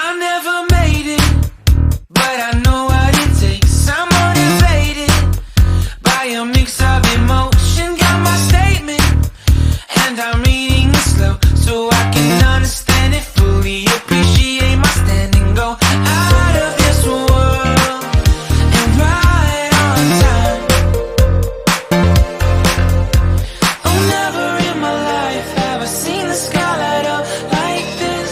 I never made it, but I know what it takes. I'm motivated by a mix of emotion. Got my statement, and I'm reading it slow so I can understand it fully. Appreciate my stand and go out of this world and right on time. Oh, never in my life have I seen the sky light up like this.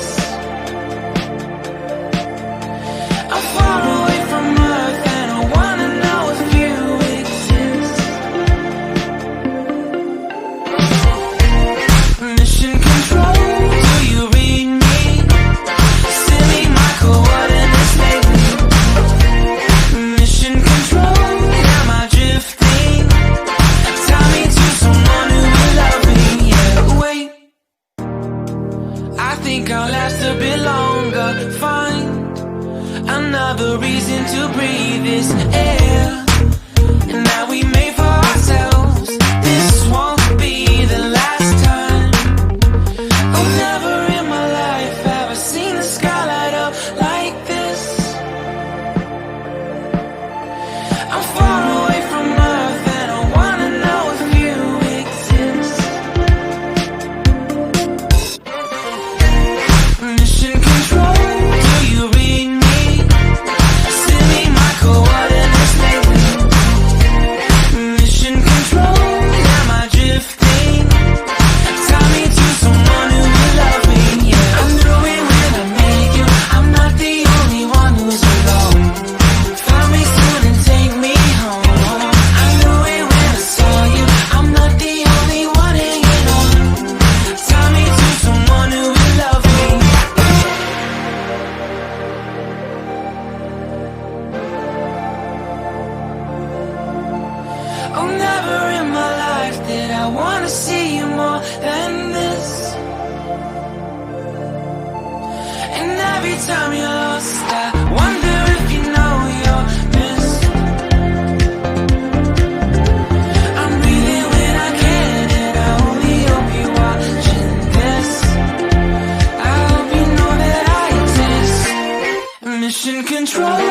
I'm far away from Earth and I wanna know if you exist. Mission control, do you read me? Send me my coordinates lately. Mission control, am I drifting? Tie me to someone who will love me. Yeah, wait, I think I'll last a bit longer. Find another reason to breathe this air, and that we made for ourselves. This won't be the last time. Oh, never in my life have I seen the sky light up like this. I'm far away from Earth and I wanna know if you exist. Mission control, do you read me? Send me my coordinates lately. Mission control, am I drifting? Tie me to someone who will love me. Yeah, I knew it when I met you. I'm not the only one who's alone. Find me soon and take me home. I knew it when I saw you. I'm not the only one hanging on. Tie me to someone who will love me. Oh, never in my life did I wanna see you more than this. And every time you're lost, I wonder if you know you're missed. I'm breathing when I can, and I only hope you're watching this. I hope you know that I exist. Mission control,